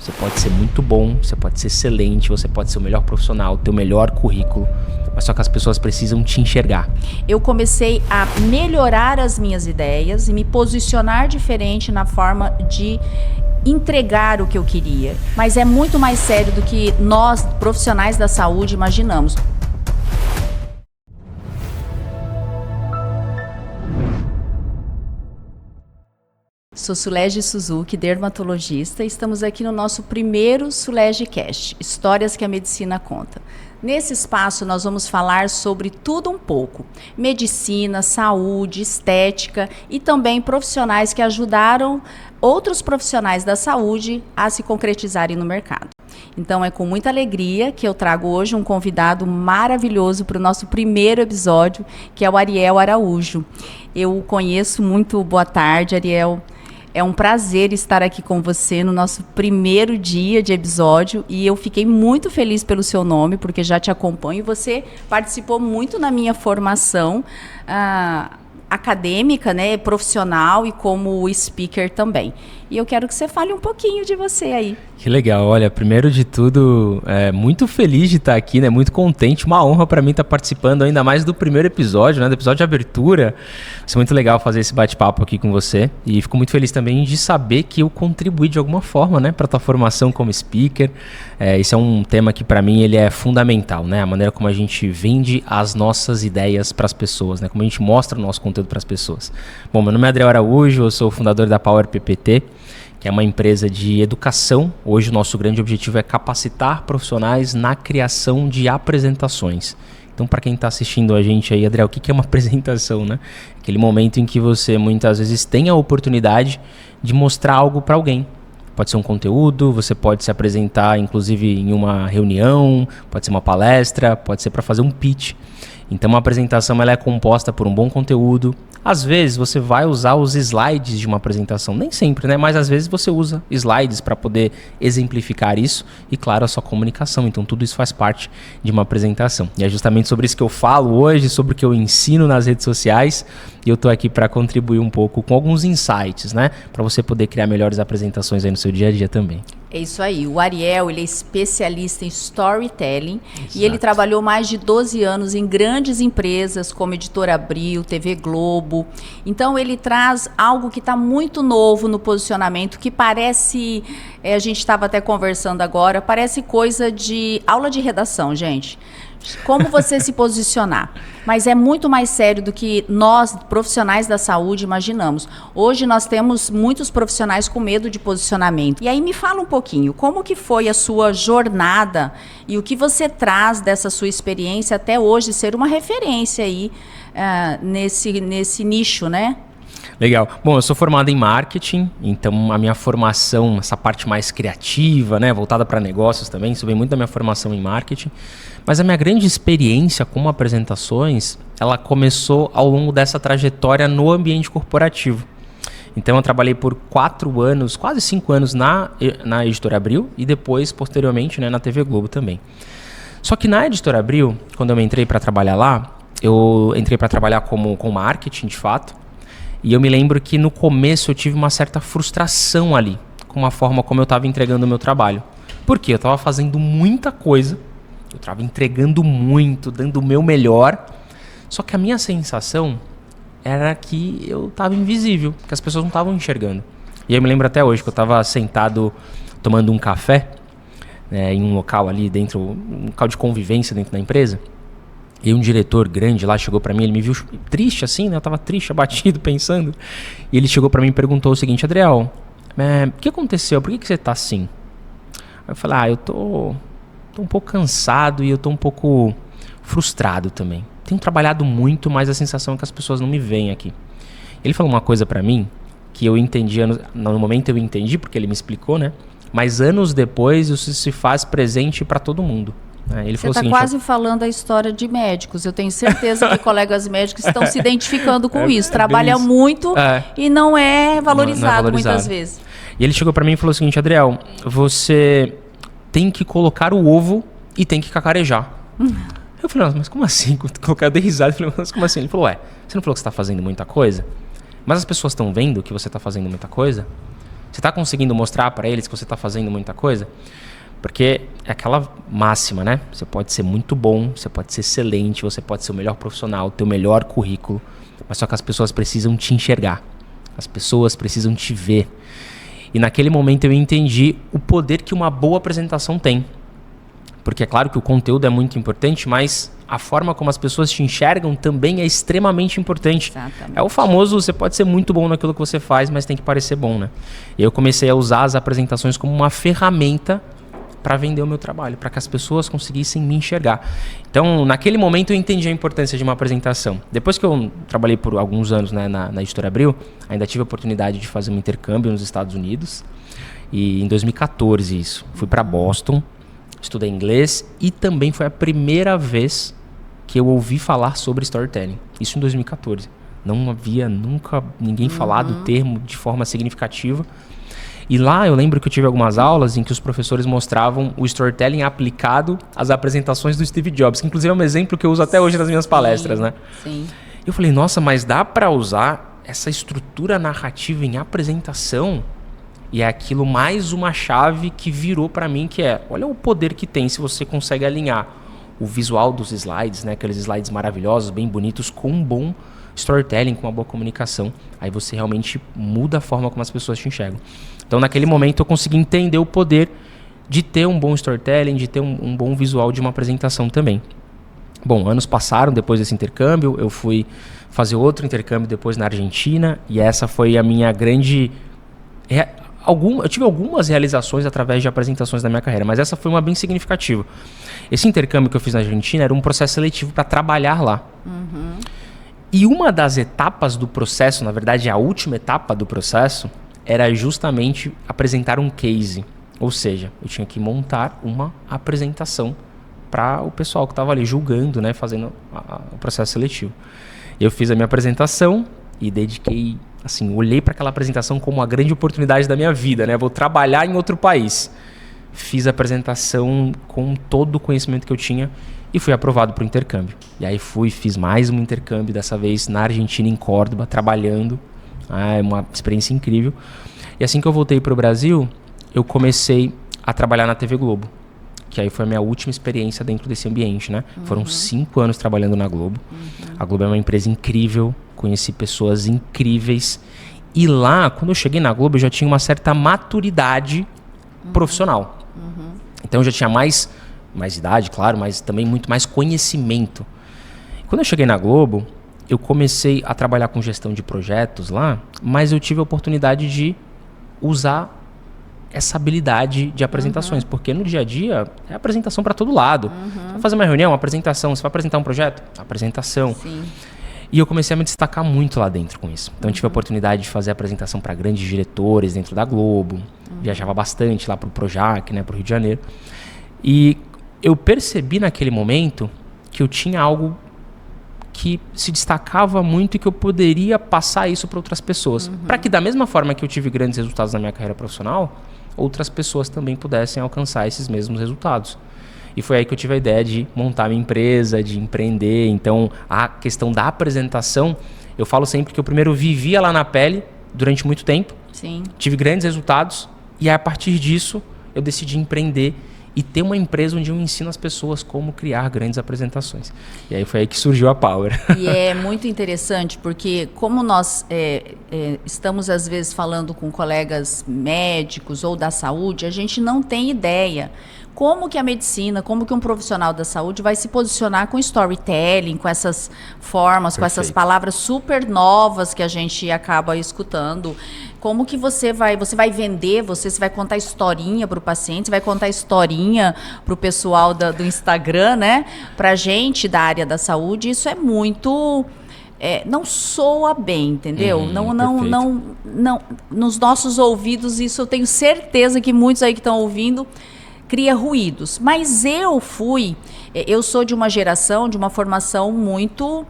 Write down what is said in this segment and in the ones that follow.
Você pode ser muito bom, você pode ser excelente, você pode ser o melhor profissional, ter o melhor currículo, mas só que as pessoas precisam te enxergar. Eu comecei a melhorar as minhas ideias e me posicionar diferente na forma de entregar o que eu queria. Mas é muito mais sério do que nós, profissionais da saúde, imaginamos. Sou Sulege Suzuki, dermatologista, e estamos aqui no nosso primeiro SulegeCast, Histórias que a Medicina Conta. Nesse espaço nós vamos falar sobre tudo um pouco, medicina, saúde, estética e também profissionais que ajudaram outros profissionais da saúde a se concretizarem no mercado. Então é com muita alegria que eu trago hoje um convidado maravilhoso para o nosso primeiro episódio, que é o Ariel Araújo. Eu o conheço muito, boa tarde, Ariel. É um prazer estar aqui com você no nosso primeiro dia de episódio e eu fiquei muito feliz pelo seu nome, porque já te acompanho. Você participou muito na minha formação acadêmica, né, profissional e como speaker também. E eu quero que você fale um pouquinho de você aí. Que legal, olha, primeiro de tudo, muito feliz de estar aqui, né, muito contente, uma honra para mim estar participando ainda mais do primeiro episódio, né, do episódio de abertura. Vai ser muito legal fazer esse bate-papo aqui com você e fico muito feliz também de saber que eu contribuí de alguma forma, né, para a tua formação como speaker. Esse é um tema que para mim ele é fundamental, né, a maneira como a gente vende as nossas ideias para as pessoas, né, como a gente mostra o nosso conteúdo para as pessoas. Bom, meu nome é Adriel Araújo, eu sou o fundador da Power PPT, que é uma empresa de educação. Hoje o nosso grande objetivo é capacitar profissionais na criação de apresentações. Então, para quem está assistindo a gente aí, Adriel, o que é uma apresentação, né? Aquele momento em que você muitas vezes tem a oportunidade de mostrar algo para alguém. Pode ser um conteúdo, você pode se apresentar inclusive em uma reunião, pode ser uma palestra, pode ser para fazer um pitch. Então uma apresentação ela é composta por um bom conteúdo. Às vezes você vai usar os slides de uma apresentação, nem sempre, né? Mas às vezes você usa slides para poder exemplificar isso e, claro, a sua comunicação. Então tudo isso faz parte de uma apresentação. E é justamente sobre isso que eu falo hoje, sobre o que eu ensino nas redes sociais. E eu estou aqui para contribuir um pouco com alguns insights, né? Para você poder criar melhores apresentações aí no seu dia a dia também. É isso aí, o Ariel ele é especialista em storytelling. Exato. E ele trabalhou mais de 12 anos em grandes empresas como Editora Abril, TV Globo. Então ele traz algo que está muito novo no posicionamento, que parece, a gente estava até conversando agora, parece coisa de aula de redação, gente. Como você se posicionar. Mas é muito mais sério do que nós, profissionais da saúde, imaginamos. Hoje nós temos muitos profissionais com medo de posicionamento. E aí me fala um pouquinho, como que foi a sua jornada e o que você traz dessa sua experiência até hoje ser uma referência aí nesse nicho, né? Legal. Bom, eu sou formado em marketing, então a minha formação, essa parte mais criativa, né, voltada para negócios também, isso vem muito da minha formação em marketing. Mas a minha grande experiência com apresentações, ela começou ao longo dessa trajetória no ambiente corporativo. Então eu trabalhei por 4 anos, quase 5 anos na Editora Abril e depois, posteriormente, né, na TV Globo também. Só que na Editora Abril, quando eu entrei para trabalhar lá, eu entrei para trabalhar com marketing, de fato. E eu me lembro que no começo eu tive uma certa frustração ali com a forma como eu estava entregando o meu trabalho. Por quê? Eu estava fazendo muita coisa, eu estava entregando muito, dando o meu melhor, só que a minha sensação era que eu estava invisível, que as pessoas não estavam enxergando. E eu me lembro até hoje que eu estava sentado tomando um café, né, em um local ali dentro, um local de convivência dentro da empresa. E um diretor grande lá chegou pra mim, ele me viu triste assim, né? Eu tava triste, abatido, pensando. E ele chegou pra mim e perguntou o seguinte: Adriel, o que aconteceu? Por que você tá assim? Aí eu falei, eu tô um pouco cansado e eu tô um pouco frustrado também. Tenho trabalhado muito, mas a sensação é que as pessoas não me veem aqui. Ele falou uma coisa pra mim que eu entendi, no momento eu entendi porque ele me explicou, né? Mas anos depois isso se faz presente pra todo mundo. Ele Você está quase falando a história de médicos. Eu tenho certeza que colegas médicos estão se identificando com isso. Trabalha muito e não é valorizado muitas vezes. E ele chegou para mim e falou o seguinte: Adriel, você tem que colocar o ovo e tem que cacarejar. Eu falei, nossa, mas como assim? Colocar de risada. Eu falei, mas como assim? Ele falou, você não falou que você está fazendo muita coisa? Mas as pessoas estão vendo que você está fazendo muita coisa? Você está conseguindo mostrar para eles que você está fazendo muita coisa? Porque é aquela máxima, né? Você pode ser muito bom, você pode ser excelente, você pode ser o melhor profissional, ter o melhor currículo, mas só que as pessoas precisam te enxergar. As pessoas precisam te ver. E naquele momento eu entendi o poder que uma boa apresentação tem. Porque é claro que o conteúdo é muito importante, mas a forma como as pessoas te enxergam também é extremamente importante. Exatamente. É o famoso, você pode ser muito bom naquilo que você faz, mas tem que parecer bom, né? E eu comecei a usar as apresentações como uma ferramenta para vender o meu trabalho, para que as pessoas conseguissem me enxergar. Então, naquele momento eu entendi a importância de uma apresentação. Depois que eu trabalhei por alguns anos, né, na Editora Abril, ainda tive a oportunidade de fazer um intercâmbio nos Estados Unidos. E em 2014 isso. Fui para Boston, estudei inglês e também foi a primeira vez que eu ouvi falar sobre storytelling. Isso em 2014. Não havia nunca ninguém falado o termo de forma significativa. E lá eu lembro que eu tive algumas aulas em que os professores mostravam o storytelling aplicado às apresentações do Steve Jobs, que inclusive é um exemplo que eu uso até hoje nas minhas palestras, né? Sim. Eu falei, nossa, mas dá para usar essa estrutura narrativa em apresentação? E é aquilo mais uma chave que virou para mim, que é, olha o poder que tem se você consegue alinhar o visual dos slides, né? Aqueles slides maravilhosos, bem bonitos, com um bom storytelling, com uma boa comunicação. Aí você realmente muda a forma como as pessoas te enxergam. Então, naquele momento, eu consegui entender o poder de ter um bom storytelling, de ter um bom visual de uma apresentação também. Bom, anos passaram depois desse intercâmbio, eu fui fazer outro intercâmbio depois na Argentina, e essa foi a minha grande... Eu tive algumas realizações através de apresentações da minha carreira, mas essa foi uma bem significativa. Esse intercâmbio que eu fiz na Argentina era um processo seletivo para trabalhar lá. E uma das etapas do processo, na verdade a última etapa do processo, era justamente apresentar um case. Ou seja, eu tinha que montar uma apresentação para o pessoal que estava ali julgando, né, fazendo o processo seletivo. Eu fiz a minha apresentação e dediquei, assim, olhei para aquela apresentação como uma grande oportunidade da minha vida, né? Vou trabalhar em outro país. Fiz a apresentação com todo o conhecimento que eu tinha e fui aprovado para o intercâmbio. E aí fiz mais um intercâmbio, dessa vez na Argentina, em Córdoba, trabalhando. É uma experiência incrível. E assim que eu voltei para o Brasil, eu comecei a trabalhar na TV Globo, que aí foi a minha última experiência dentro desse ambiente, né? Foram 5 anos trabalhando na Globo. A Globo é uma empresa incrível, conheci pessoas incríveis. E lá, quando eu cheguei na Globo, eu já tinha uma certa maturidade profissional. Então eu já tinha mais idade, claro, mas também muito mais conhecimento. Quando eu cheguei na Globo, eu comecei a trabalhar com gestão de projetos lá, mas eu tive a oportunidade de usar essa habilidade de apresentações, porque no dia a dia é apresentação para todo lado. Você vai fazer uma reunião, apresentação. Você vai apresentar um projeto? Apresentação. Sim. E eu comecei a me destacar muito lá dentro com isso. Então eu tive a oportunidade de fazer apresentação para grandes diretores dentro da Globo. Viajava bastante lá para o Projac, né, para o Rio de Janeiro. E eu percebi naquele momento que eu tinha algo que se destacava muito e que eu poderia passar isso para outras pessoas. Para que da mesma forma que eu tive grandes resultados na minha carreira profissional, outras pessoas também pudessem alcançar esses mesmos resultados. E foi aí que eu tive a ideia de montar minha empresa, de empreender. Então, a questão da apresentação, eu falo sempre que eu primeiro vivia lá na pele durante muito tempo. Sim. Tive grandes resultados e a partir disso eu decidi empreender e ter uma empresa onde eu ensino as pessoas como criar grandes apresentações. E aí foi aí que surgiu a Power. E é muito interessante porque como nós estamos às vezes falando com colegas médicos ou da saúde, a gente não tem ideia como que a medicina, como que um profissional da saúde vai se posicionar com storytelling, com essas formas, com essas palavras super novas que a gente acaba escutando. Como que você vai vender, você vai contar historinha para o paciente, você vai contar historinha para o pessoal do Instagram, né? Para a gente da área da saúde, isso é muito... não soa bem, entendeu? Não, nos nossos ouvidos, isso eu tenho certeza que muitos aí que estão ouvindo cria ruídos. Mas eu sou de uma geração, de uma formação muito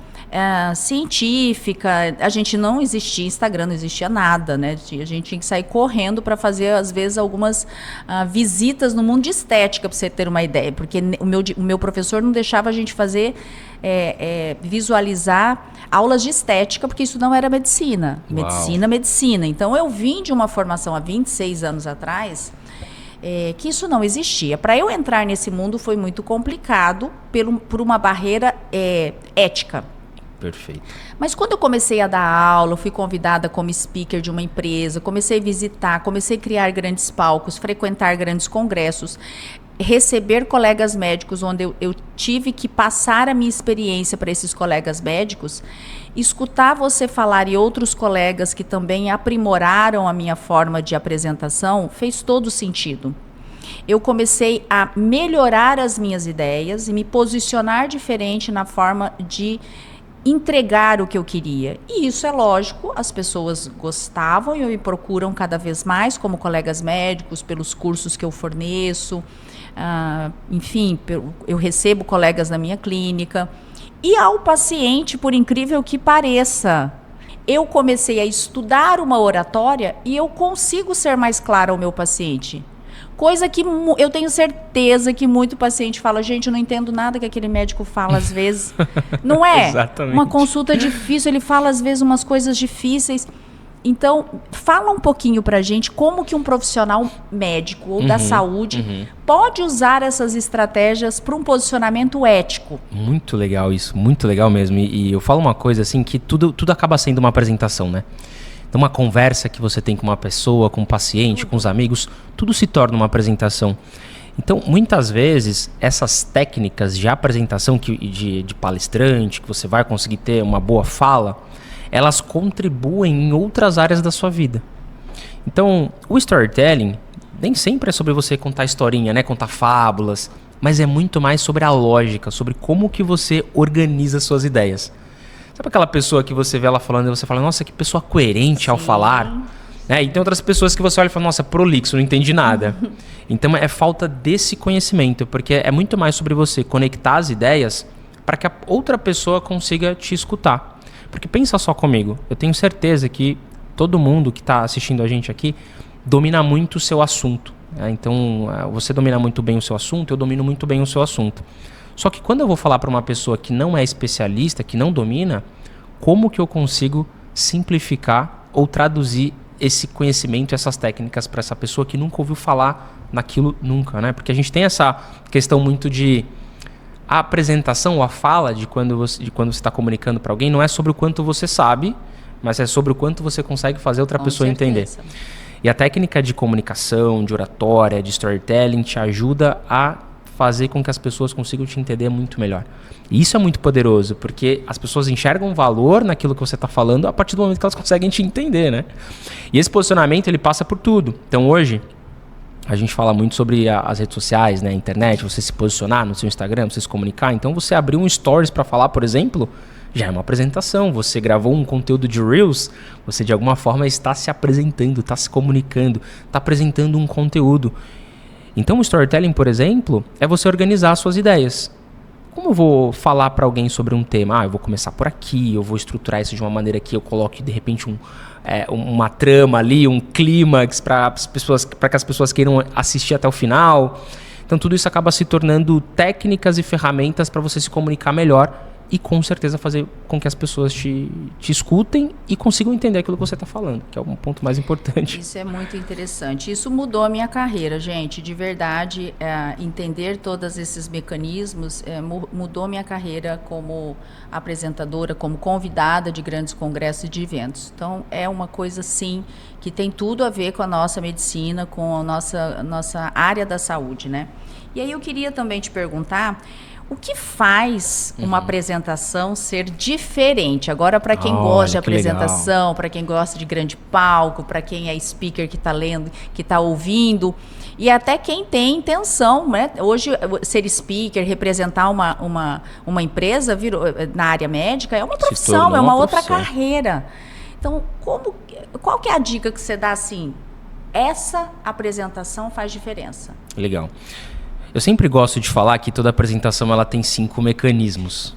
científica. A gente não existia Instagram, não existia nada, né? A gente tinha que sair correndo para fazer, às vezes, algumas visitas no mundo de estética, para você ter uma ideia. Porque o meu professor não deixava a gente fazer, visualizar aulas de estética, porque isso não era medicina. Uau. Medicina. Então, eu vim de uma formação há 26 anos atrás, que isso não existia. Para eu entrar nesse mundo foi muito complicado por uma barreira ética. Perfeito. Mas quando eu comecei a dar aula, fui convidada como speaker de uma empresa, comecei a visitar, comecei a criar grandes palcos, frequentar grandes congressos, receber colegas médicos, onde eu tive que passar a minha experiência para esses colegas médicos, escutar você falar e outros colegas que também aprimoraram a minha forma de apresentação, fez todo sentido. Eu comecei a melhorar as minhas ideias e me posicionar diferente na forma de entregar o que eu queria. E isso é lógico, as pessoas gostavam e me procuram cada vez mais como colegas médicos, pelos cursos que eu forneço, enfim, eu recebo colegas na minha clínica. E ao paciente, por incrível que pareça, eu comecei a estudar uma oratória e eu consigo ser mais clara ao meu paciente. Coisa que eu tenho certeza que muito paciente fala, gente, eu não entendo nada que aquele médico fala às vezes. Não é? Exatamente. Uma consulta difícil, ele fala às vezes umas coisas difíceis. Então, fala um pouquinho pra gente como que um profissional médico ou da saúde pode usar essas estratégias para um posicionamento ético. Muito legal isso, muito legal mesmo. E eu falo uma coisa assim, que tudo acaba sendo uma apresentação, né? Uma conversa que você tem com uma pessoa, com um paciente, com os amigos, tudo se torna uma apresentação. Então, muitas vezes, essas técnicas de apresentação de palestrante, que você vai conseguir ter uma boa fala, elas contribuem em outras áreas da sua vida. Então, o storytelling nem sempre é sobre você contar historinha, né? Contar fábulas, mas é muito mais sobre a lógica, sobre como que você organiza suas ideias. Sabe aquela pessoa que você vê ela falando e você fala, nossa, que pessoa coerente ao falar? E tem outras pessoas que você olha e fala, nossa, prolixo, não entendi nada. Então é falta desse conhecimento, porque é muito mais sobre você conectar as ideias para que a outra pessoa consiga te escutar. Porque pensa só comigo, eu tenho certeza que todo mundo que está assistindo a gente aqui domina muito o seu assunto. Então você domina muito bem o seu assunto, eu domino muito bem o seu assunto. Só que quando eu vou falar para uma pessoa que não é especialista, que não domina, como que eu consigo simplificar ou traduzir esse conhecimento, essas técnicas para essa pessoa que nunca ouviu falar naquilo nunca, né? Porque a gente tem essa questão muito de a apresentação ou a fala de quando você está comunicando para alguém não é sobre o quanto você sabe, mas é sobre o quanto você consegue fazer outra pessoa entender. E a técnica de comunicação, de oratória, de storytelling te ajuda a fazer com que as pessoas consigam te entender muito melhor. E isso é muito poderoso, porque as pessoas enxergam valor naquilo que você está falando a partir do momento que elas conseguem te entender, né? E esse posicionamento, ele passa por tudo. Então, hoje, a gente fala muito sobre as redes sociais, né? A internet, você se posicionar no seu Instagram, você se comunicar. Então, você abrir um Stories para falar, por exemplo, já é uma apresentação. Você gravou um conteúdo de Reels, você, de alguma forma, está se apresentando, está se comunicando, está apresentando um conteúdo. Então, o storytelling, por exemplo, é você organizar as suas ideias. Como eu vou falar para alguém sobre um tema? Eu vou começar por aqui, eu vou estruturar isso de uma maneira que eu coloque, de repente, uma trama ali, um clímax para que as pessoas queiram assistir até o final. Então, tudo isso acaba se tornando técnicas e ferramentas para você se comunicar melhor e, com certeza, fazer com que as pessoas te escutem e consigam entender aquilo que você está falando, que é um ponto mais importante. Isso é muito interessante. Isso mudou a minha carreira, gente. De verdade, entender todos esses mecanismos mudou minha carreira como apresentadora, como convidada de grandes congressos e de eventos. Então, é uma coisa, sim, que tem tudo a ver com a nossa medicina, com a nossa área da saúde, né? E aí eu queria também te perguntar, o que faz uma apresentação ser diferente? Agora, para quem gosta de apresentação, para quem gosta de grande palco, para quem é speaker que está lendo, que está ouvindo, e até quem tem intenção, né? Hoje, ser speaker, representar uma empresa na área médica é uma profissão, é uma outra carreira. Então, qual que é a dica que você dá assim? Essa apresentação faz diferença. Legal. Eu sempre gosto de falar que toda apresentação ela tem 5 mecanismos.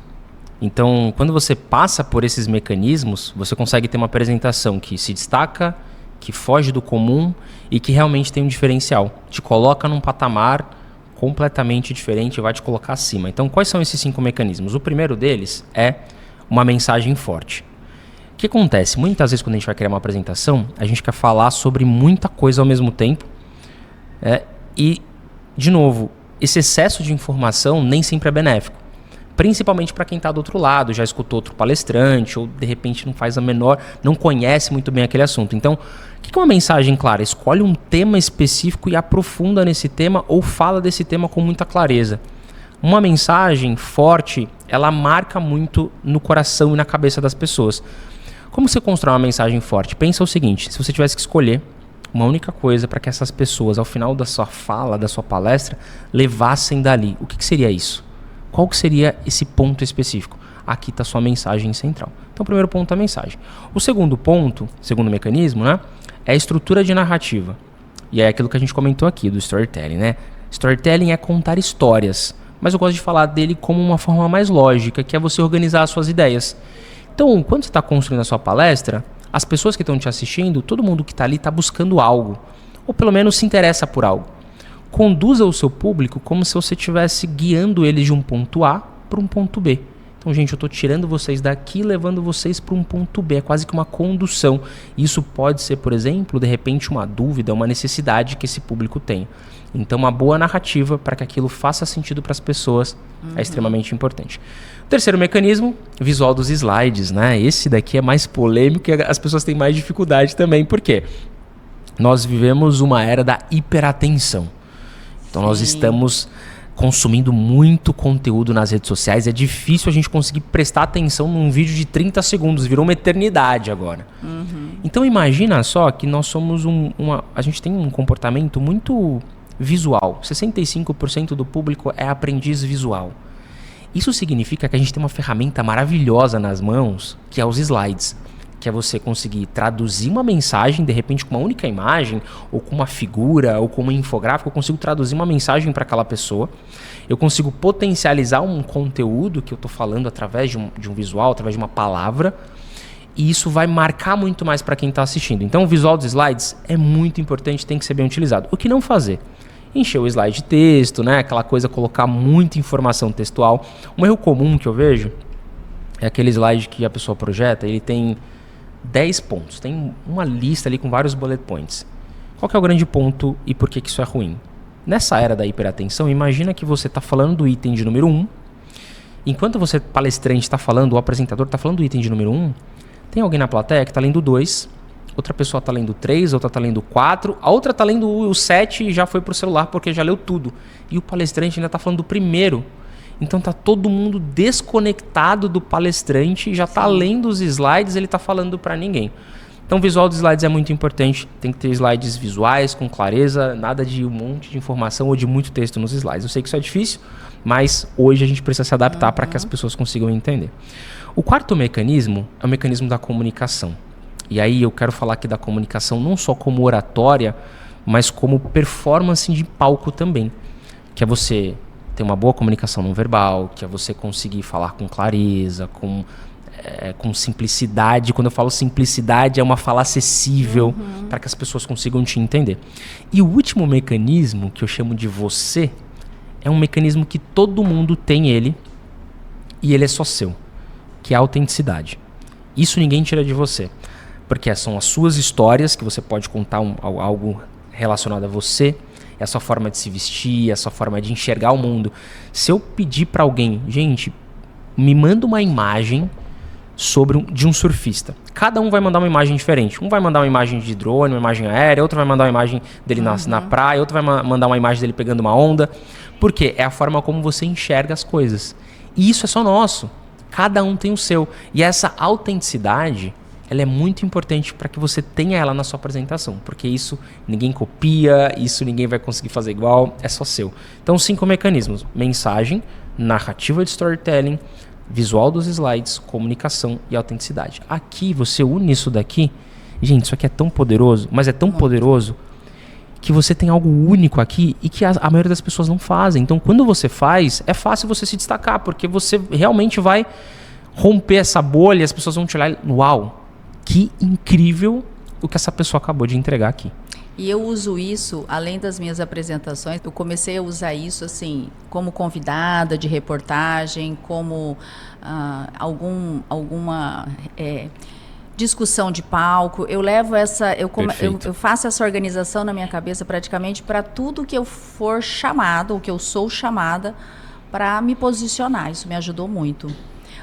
Então, quando você passa por esses mecanismos, você consegue ter uma apresentação que se destaca, que foge do comum e que realmente tem um diferencial. Te coloca num patamar completamente diferente e vai te colocar acima. Então, quais são esses 5 mecanismos? O primeiro deles é uma mensagem forte. O que acontece? Muitas vezes quando a gente vai criar uma apresentação, a gente quer falar sobre muita coisa ao mesmo tempo. E, de novo, esse excesso de informação nem sempre é benéfico. Principalmente para quem está do outro lado, já escutou outro palestrante ou de repente não conhece muito bem aquele assunto. Então, o que é uma mensagem clara? Escolhe um tema específico e aprofunda nesse tema ou fala desse tema com muita clareza. Uma mensagem forte, ela marca muito no coração e na cabeça das pessoas. Como você constrói uma mensagem forte? Pensa o seguinte, se você tivesse que escolher uma única coisa para que essas pessoas, ao final da sua fala, da sua palestra, levassem dali, o que seria isso? Qual que seria esse ponto específico? Aqui está a sua mensagem central. Então, o primeiro ponto é a mensagem. O segundo ponto, segundo mecanismo, né, é a estrutura de narrativa. E é aquilo que a gente comentou aqui do storytelling, né? Storytelling é contar histórias, mas eu gosto de falar dele como uma forma mais lógica, que é você organizar as suas ideias. Então, quando você está construindo a sua palestra, as pessoas que estão te assistindo, todo mundo que está ali está buscando algo, ou pelo menos se interessa por algo. Conduza o seu público como se você estivesse guiando eles de um ponto A para um ponto B. Então, gente, eu estou tirando vocês daqui e levando vocês para um ponto B. É quase que uma condução. Isso pode ser, por exemplo, de repente uma dúvida, uma necessidade que esse público tem. Então, uma boa narrativa para que aquilo faça sentido para as pessoas é extremamente importante. O terceiro mecanismo, visual dos slides, né? Esse daqui é mais polêmico e as pessoas têm mais dificuldade também. Por quê? Nós vivemos uma era da hiperatenção. Então, nós estamos consumindo muito conteúdo nas redes sociais. É difícil a gente conseguir prestar atenção num vídeo de 30 segundos. Virou uma eternidade agora. Então, imagina só que nós somos a gente tem um comportamento muito visual. 65% do público é aprendiz visual. Isso significa que a gente tem uma ferramenta maravilhosa nas mãos, que é os slides. Que é você conseguir traduzir uma mensagem, de repente com uma única imagem, ou com uma figura, ou com uma infográfica, eu consigo traduzir uma mensagem para aquela pessoa. Eu consigo potencializar um conteúdo que eu estou falando através de um visual, através de uma palavra, e isso vai marcar muito mais para quem está assistindo. Então o visual dos slides é muito importante, tem que ser bem utilizado. O que não fazer? Encher o slide de texto, né? Aquela coisa, colocar muita informação textual. Um erro comum que eu vejo é aquele slide que a pessoa projeta, ele tem 10 pontos, tem uma lista ali com vários bullet points. Qual que é o grande ponto e por que isso é ruim? Nessa era da hiperatenção, imagina que você está falando do item de número 1, enquanto você, palestrante, está falando, o apresentador está falando do item de número 1, tem alguém na plateia que está lendo 2, outra pessoa está lendo 3, outra está lendo 4, a outra está lendo o 7 e já foi para o celular porque já leu tudo. E o palestrante ainda está falando do primeiro. Então tá todo mundo desconectado do palestrante, já tá lendo os slides, ele tá falando para ninguém. Então o visual dos slides é muito importante, tem que ter slides visuais, com clareza, nada de um monte de informação ou de muito texto nos slides. Eu sei que isso é difícil, mas hoje a gente precisa se adaptar para que as pessoas consigam entender. O quarto mecanismo é o mecanismo da comunicação. E aí eu quero falar aqui da comunicação não só como oratória, mas como performance de palco também, que é você ter uma boa comunicação não verbal, que é você conseguir falar com clareza, com simplicidade. Quando eu falo simplicidade, é uma fala acessível para que as pessoas consigam te entender. E o último mecanismo, que eu chamo de você, é um mecanismo que todo mundo tem ele e ele é só seu, que é a autenticidade. Isso ninguém tira de você, porque são as suas histórias que você pode contar algo relacionado a você, é a sua forma de se vestir, é a sua forma de enxergar o mundo. Se eu pedir para alguém, gente, me manda uma imagem de um surfista. Cada um vai mandar uma imagem diferente. Um vai mandar uma imagem de drone, uma imagem aérea, outro vai mandar uma imagem dele na praia, outro vai mandar uma imagem dele pegando uma onda. Por quê? É a forma como você enxerga as coisas. E isso é só nosso. Cada um tem o seu. E essa autenticidade, ela é muito importante para que você tenha ela na sua apresentação, porque isso ninguém copia, isso ninguém vai conseguir fazer igual, é só seu. Então, 5 mecanismos: mensagem, narrativa de storytelling, visual dos slides, comunicação e autenticidade. Aqui, você une isso daqui, gente, isso aqui é tão poderoso, mas é tão poderoso que você tem algo único aqui e que a maioria das pessoas não fazem. Então, quando você faz, é fácil você se destacar, porque você realmente vai romper essa bolha e as pessoas vão te olhar e, uau, que incrível o que essa pessoa acabou de entregar aqui. E eu uso isso, além das minhas apresentações, eu comecei a usar isso assim, como convidada de reportagem, como alguma discussão de palco. Eu levo eu faço essa organização na minha cabeça praticamente para tudo que eu for chamado, ou que eu sou chamada, para me posicionar. Isso me ajudou muito.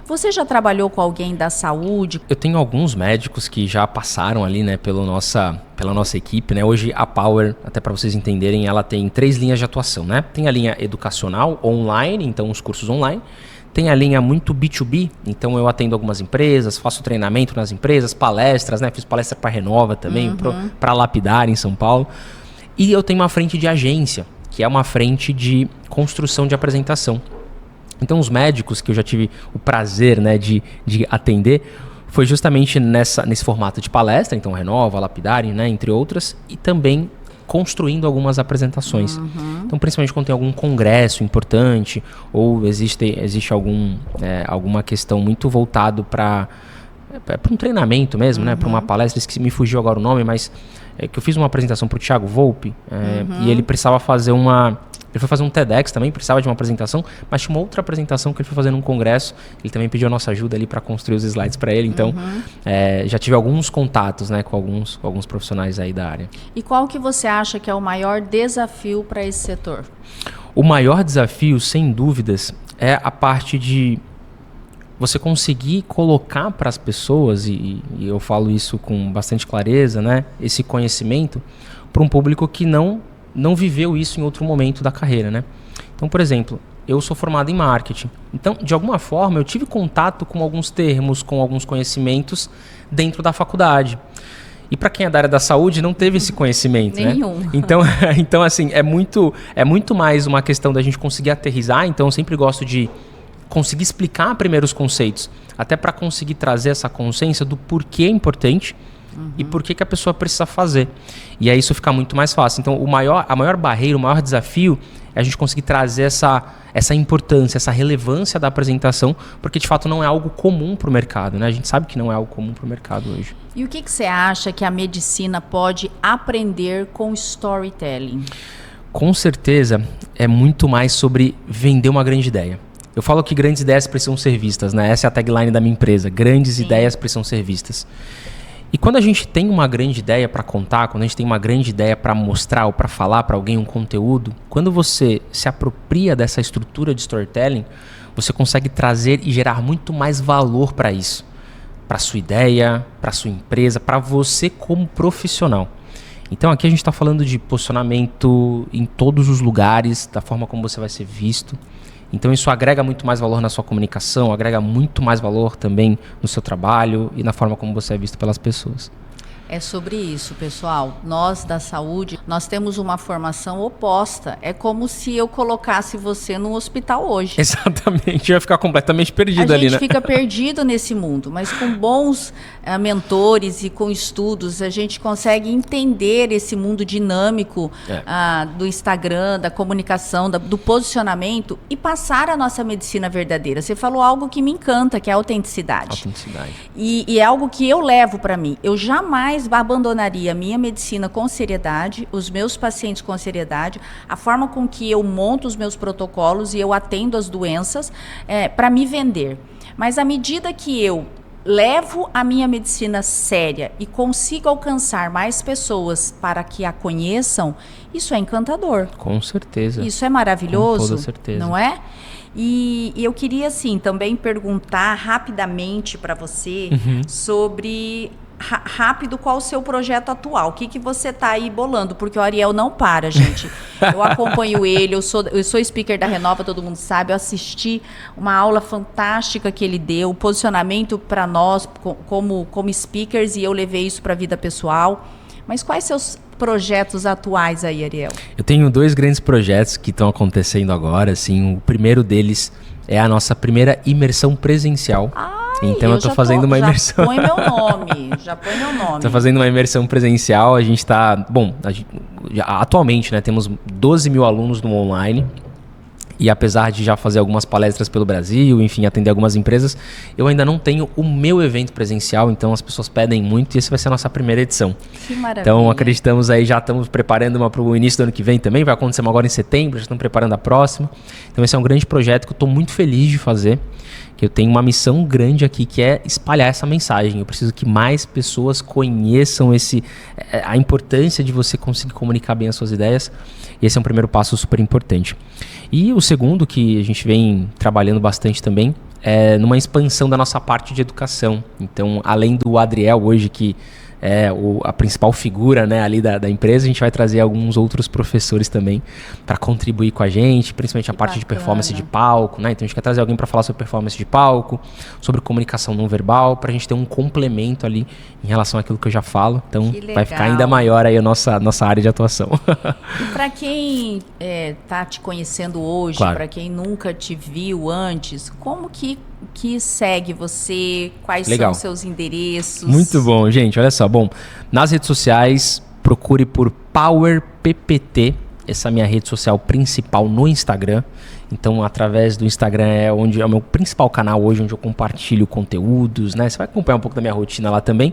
Você já trabalhou com alguém da saúde? Eu tenho alguns médicos que já passaram ali, né, pela nossa equipe, né? Hoje a Power, até para vocês entenderem, ela tem 3 linhas de atuação, né? Tem a linha educacional, online, então os cursos online. Tem a linha muito B2B, então eu atendo algumas empresas, faço treinamento nas empresas, palestras, né? Fiz palestra para Renova também, para Lapidar em São Paulo. E eu tenho uma frente de agência, que é uma frente de construção de apresentação. Então os médicos que eu já tive o prazer, né, de atender foi justamente nesse formato de palestra, então Renova, Lapidar, né, entre outras, e também construindo algumas apresentações. Então principalmente quando tem algum congresso importante ou existe alguma questão muito voltado para um treinamento mesmo, né, para uma palestra, me fugiu agora o nome, mas que eu fiz uma apresentação para o Thiago Volpe e ele precisava fazer ele foi fazer um TEDx também, precisava de uma apresentação, mas tinha uma outra apresentação que ele foi fazer num congresso. Ele também pediu a nossa ajuda ali para construir os slides para ele. Então, já tive alguns contatos, né, com alguns profissionais aí da área. E qual que você acha que é o maior desafio para esse setor? O maior desafio, sem dúvidas, é a parte de você conseguir colocar para as pessoas, e eu falo isso com bastante clareza, né, esse conhecimento para um público que não viveu isso em outro momento da carreira, né? Então, por exemplo, eu sou formado em marketing. Então, de alguma forma, eu tive contato com alguns termos, com alguns conhecimentos dentro da faculdade. E para quem é da área da saúde, não teve esse conhecimento, nenhum, né? Então, assim, é muito mais uma questão da gente conseguir aterrissar. Então, eu sempre gosto de conseguir explicar primeiro os conceitos, até para conseguir trazer essa consciência do porquê é importante e por que a pessoa precisa fazer. E aí isso fica muito mais fácil. Então, a maior barreira, o maior desafio é a gente conseguir trazer essa importância, essa relevância da apresentação, porque de fato não é algo comum para o mercado, né? A gente sabe que não é algo comum para o mercado hoje. E o que você acha que a medicina pode aprender com storytelling? Com certeza é muito mais sobre vender uma grande ideia. Eu falo que grandes ideias precisam ser vistas, né? Essa é a tagline da minha empresa. Grandes ideias precisam ser vistas. E quando a gente tem uma grande ideia para contar, quando a gente tem uma grande ideia para mostrar ou para falar para alguém um conteúdo, quando você se apropria dessa estrutura de storytelling, você consegue trazer e gerar muito mais valor para isso. Para sua ideia, para sua empresa, para você como profissional. Então aqui a gente está falando de posicionamento em todos os lugares, da forma como você vai ser visto. Então isso agrega muito mais valor na sua comunicação, agrega muito mais valor também no seu trabalho e na forma como você é visto pelas pessoas. É sobre isso, pessoal. Nós da saúde, nós temos uma formação oposta. É como se eu colocasse você no hospital hoje. Exatamente, eu ia ficar completamente perdido ali, né? A gente fica perdido nesse mundo, mas com bons mentores e com estudos, a gente consegue entender esse mundo dinâmico do Instagram, da comunicação, do posicionamento e passar a nossa medicina verdadeira. Você falou algo que me encanta, que é a autenticidade. E é algo que eu levo para mim. Eu jamais abandonaria a minha medicina com seriedade, os meus pacientes com seriedade, a forma com que eu monto os meus protocolos e eu atendo as doenças para me vender. Mas à medida que eu levo a minha medicina séria e consigo alcançar mais pessoas para que a conheçam, isso é encantador. Com certeza. Isso é maravilhoso, com toda certeza. Não é? E eu queria, assim, também perguntar rapidamente para você sobre... rápido, qual o seu projeto atual? O que você está aí bolando? Porque o Ariel não para, gente. Eu acompanho ele, eu sou speaker da Renova, todo mundo sabe. Eu assisti uma aula fantástica que ele deu, o posicionamento para nós como speakers, e eu levei isso para a vida pessoal. Mas quais seus projetos atuais aí, Ariel? Eu tenho 2 grandes projetos que estão acontecendo agora. Assim, o primeiro deles é a nossa primeira imersão presencial. Então eu tô fazendo uma imersão. Já põe meu nome. Tô fazendo uma imersão presencial. A gente tá. Bom, atualmente, né, temos 12 mil alunos no online. E apesar de já fazer algumas palestras pelo Brasil, enfim, atender algumas empresas, eu ainda não tenho o meu evento presencial, então as pessoas pedem muito e essa vai ser a nossa primeira edição. Que maravilha. Então acreditamos aí, já estamos preparando uma para o início do ano que vem também, vai acontecer uma agora em setembro, já estamos preparando a próxima. Então esse é um grande projeto que eu estou muito feliz de fazer, que eu tenho uma missão grande aqui, que é espalhar essa mensagem. Eu preciso que mais pessoas conheçam a importância de você conseguir comunicar bem as suas ideias. E esse é um primeiro passo super importante. E o segundo, que a gente vem trabalhando bastante também, é numa expansão da nossa parte de educação. Então, além do Adriel hoje, que é a principal figura, né, ali da empresa, a gente vai trazer alguns outros professores também para contribuir com a gente, principalmente a parte de performance de palco, né? Então a gente quer trazer alguém para falar sobre performance de palco, sobre comunicação não verbal, para a gente ter um complemento ali em relação àquilo que eu já falo. Então vai ficar ainda maior aí a nossa área de atuação. E para quem tá te conhecendo hoje, claro, para quem nunca te viu antes, como que segue você? Quais são os seus endereços? Muito bom, gente. Olha só. Bom, nas redes sociais, procure por PowerPPT. Essa é a minha rede social principal no Instagram. Então, através do Instagram é o meu principal canal hoje, onde eu compartilho conteúdos, né? Você vai acompanhar um pouco da minha rotina lá também.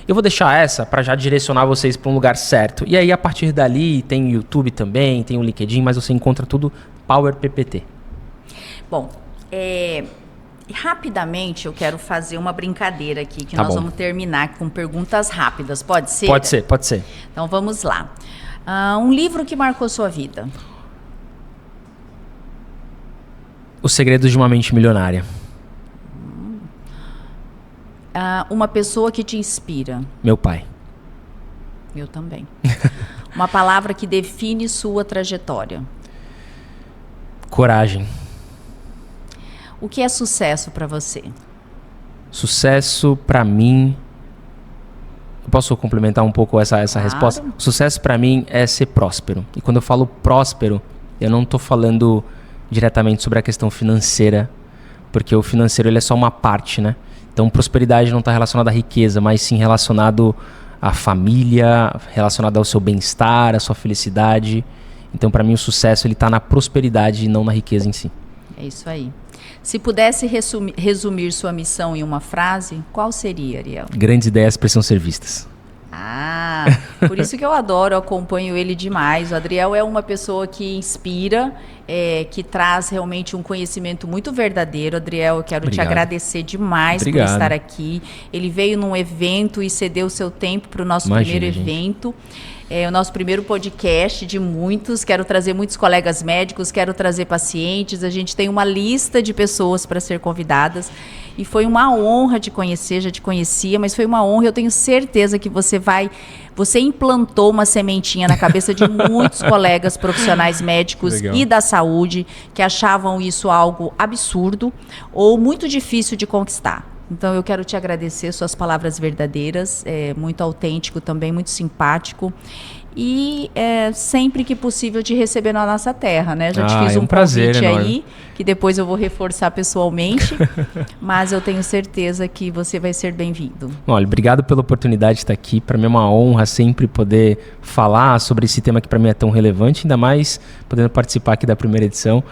Eu vou deixar essa para já direcionar vocês para um lugar certo. E aí, a partir dali, tem o YouTube também, tem o LinkedIn, mas você encontra tudo PowerPPT. Bom, rapidamente eu quero fazer uma brincadeira aqui, que nós vamos terminar com perguntas rápidas. Pode ser? Pode ser. Então vamos lá. Um livro que marcou sua vida? Os Segredos de uma Mente Milionária. Uma pessoa que te inspira? Meu pai. Eu também. Uma palavra que define sua trajetória? Coragem. O que é sucesso para você? Sucesso para mim... Eu posso complementar um pouco essa resposta? Sucesso para mim é ser próspero. E quando eu falo próspero, eu não estou falando diretamente sobre a questão financeira, porque o financeiro ele é só uma parte, né? Então prosperidade não está relacionada à riqueza, mas sim relacionado à família, relacionado ao seu bem-estar, à sua felicidade. Então para mim o sucesso ele está na prosperidade e não na riqueza em si. É isso aí. Se pudesse resumir sua missão em uma frase, qual seria, Ariel? Grandes ideias precisam ser vistas. Por isso que eu adoro, eu acompanho ele demais. O Adriel é uma pessoa que inspira, que traz realmente um conhecimento muito verdadeiro. Adriel, eu quero te agradecer demais por estar aqui. Ele veio num evento e cedeu o seu tempo para o nosso primeiro evento. É o nosso primeiro podcast de muitos. Quero trazer muitos colegas médicos, quero trazer pacientes. A gente tem uma lista de pessoas para ser convidadas. E foi uma honra te conhecer, já te conhecia, mas foi uma honra. Eu tenho certeza que você implantou uma sementinha na cabeça de muitos colegas profissionais médicos e da saúde que achavam isso algo absurdo ou muito difícil de conquistar. Então eu quero te agradecer, suas palavras verdadeiras, muito autêntico também, muito simpático. E sempre que possível te receber na nossa terra, né? Já te fiz um convite aí, que depois eu vou reforçar pessoalmente, mas eu tenho certeza que você vai ser bem-vindo. Olha, obrigado pela oportunidade de estar aqui. Para mim é uma honra sempre poder falar sobre esse tema que para mim é tão relevante, ainda mais podendo participar aqui da primeira edição.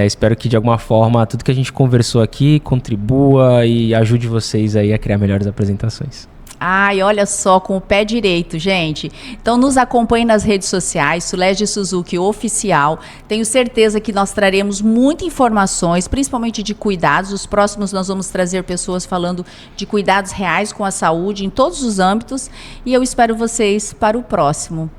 Espero que de alguma forma tudo que a gente conversou aqui contribua e ajude vocês aí a criar melhores apresentações. Ai, olha só, com o pé direito, gente. Então nos acompanhe nas redes sociais, Sulege Suzuki Oficial. Tenho certeza que nós traremos muitas informações, principalmente de cuidados. Os próximos nós vamos trazer pessoas falando de cuidados reais com a saúde em todos os âmbitos. E eu espero vocês para o próximo.